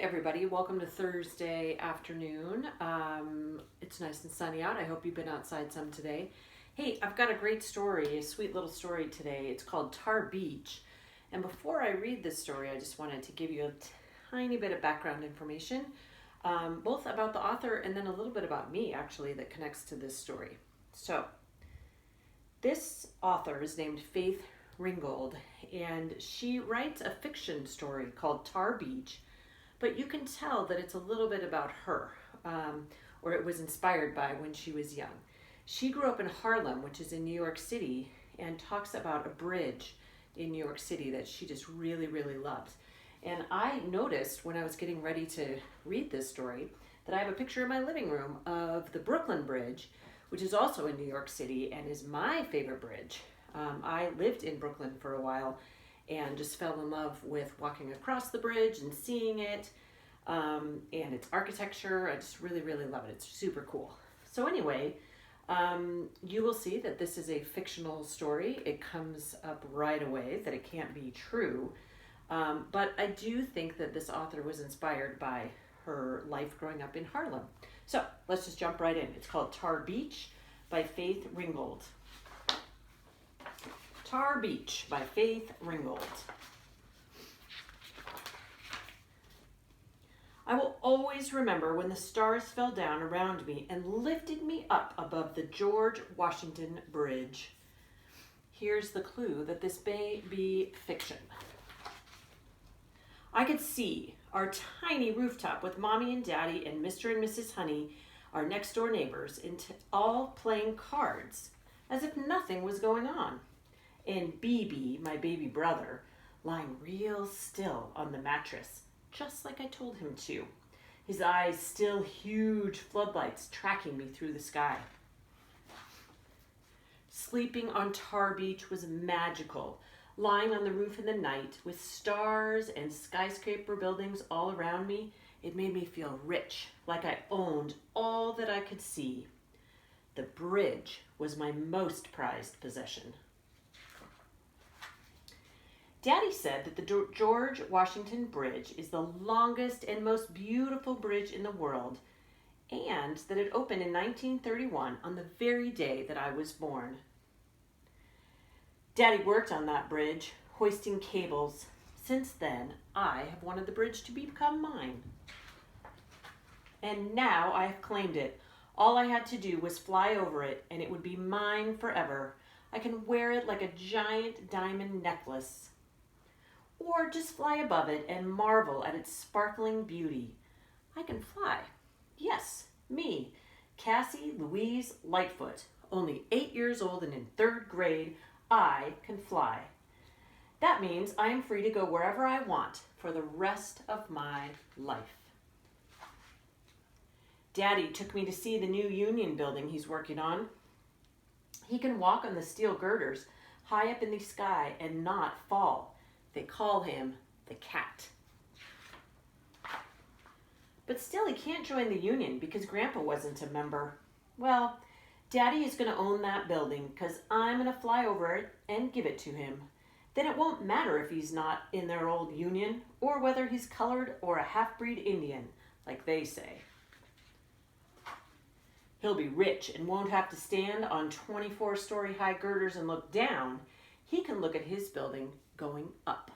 Everybody, welcome to Thursday afternoon. It's nice and sunny out. I hope you've been outside some today. Hey, I've got a great story, a sweet little story today. It's called Tar Beach. And before I read this story, I just wanted to give you a tiny bit of background information, both about the author and then a little bit about me, actually, that connects to this story. So, this author is named Faith Ringgold, and she writes a fiction story called Tar Beach. But you can tell that it's a little bit about her, or it was inspired by when she was young. She grew up in Harlem, which is in New York City, and talks about a bridge in New York City that she just really, really loves. And I noticed when I was getting ready to read this story that I have a picture in my living room of the Brooklyn Bridge, which is also in New York City and is my favorite bridge. I lived in Brooklyn for a while and just fell in love with walking across the bridge and seeing it, and its architecture. I just really, really love it. It's super cool. So anyway, you will see that this is a fictional story. It comes up right away that it can't be true, but I do think that this author was inspired by her life growing up in Harlem. So let's just jump right in. It's called Tar Beach by Faith Ringgold. Tar Beach by Faith Ringgold. I will always remember when the stars fell down around me and lifted me up above the George Washington Bridge. Here's the clue that this may be fiction. I could see our tiny rooftop with Mommy and Daddy and Mr. and Mrs. Honey, our next door neighbors, all playing cards as if nothing was going on. And BB, my baby brother, lying real still on the mattress, just like I told him to. His eyes still huge floodlights tracking me through the sky. Sleeping on Tar Beach was magical. Lying on the roof in the night with stars and skyscraper buildings all around me, it made me feel rich, like I owned all that I could see. The bridge was my most prized possession. Daddy said that the George Washington Bridge is the longest and most beautiful bridge in the world, and that it opened in 1931 on the very day that I was born. Daddy worked on that bridge, hoisting cables. Since then, I have wanted the bridge to become mine. And now I have claimed it. All I had to do was fly over it, and it would be mine forever. I can wear it like a giant diamond necklace, or just fly above it and marvel at its sparkling beauty. I can fly. Yes, me, Cassie Louise Lightfoot, only 8 years old and in 3rd grade, I can fly. That means I am free to go wherever I want for the rest of my life. Daddy took me to see the new Union building he's working on. He can walk on the steel girders high up in the sky and not fall. They call him the cat. But still he can't join the union because Grandpa wasn't a member. Well, Daddy is going to own that building because I'm going to fly over it and give it to him. Then it won't matter if he's not in their old union or whether he's colored or a half-breed Indian, like they say. He'll be rich and won't have to stand on 24-story high girders and look down. He can look at his building going up.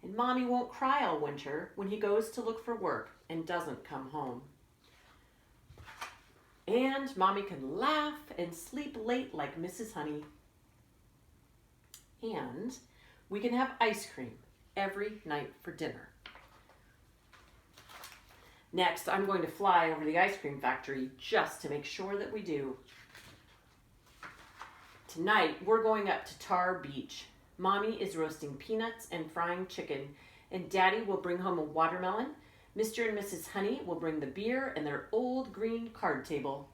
And Mommy won't cry all winter when he goes to look for work and doesn't come home. And Mommy can laugh and sleep late like Mrs. Honey. And we can have ice cream every night for dinner. Next, I'm going to fly over the ice cream factory just to make sure that we do. Tonight, we're going up to Tar Beach. Mommy is roasting peanuts and frying chicken, and Daddy will bring home a watermelon. Mr. and Mrs. Honey will bring the beer and their old green card table.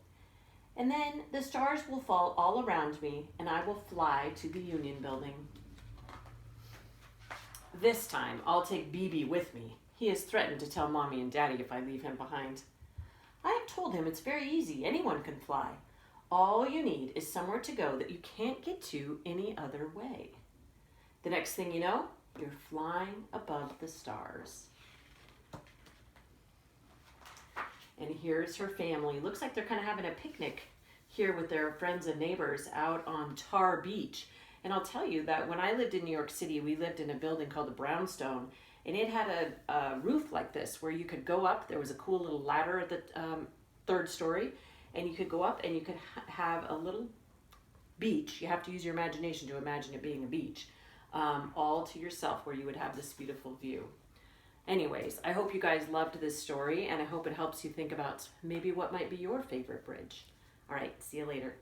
And then the stars will fall all around me, and I will fly to the Union Building. This time, I'll take BB with me. He has threatened to tell Mommy and Daddy if I leave him behind. I have told him it's very easy. Anyone can fly. All you need is somewhere to go that you can't get to any other way. The next thing you know, you're flying above the stars. And here's her family. Looks like they're kind of having a picnic here with their friends and neighbors out on Tar Beach. And I'll tell you that when I lived in New York City, we lived in a building called the Brownstone, and it had a roof like this where you could go up. There was a cool little ladder at the third story, and you could go up and you could have a little beach. You have to use your imagination to imagine it being a beach, all to yourself, where you would have this beautiful view. Anyways, I hope you guys loved this story, and I hope it helps you think about maybe what might be your favorite bridge. All right, see you later.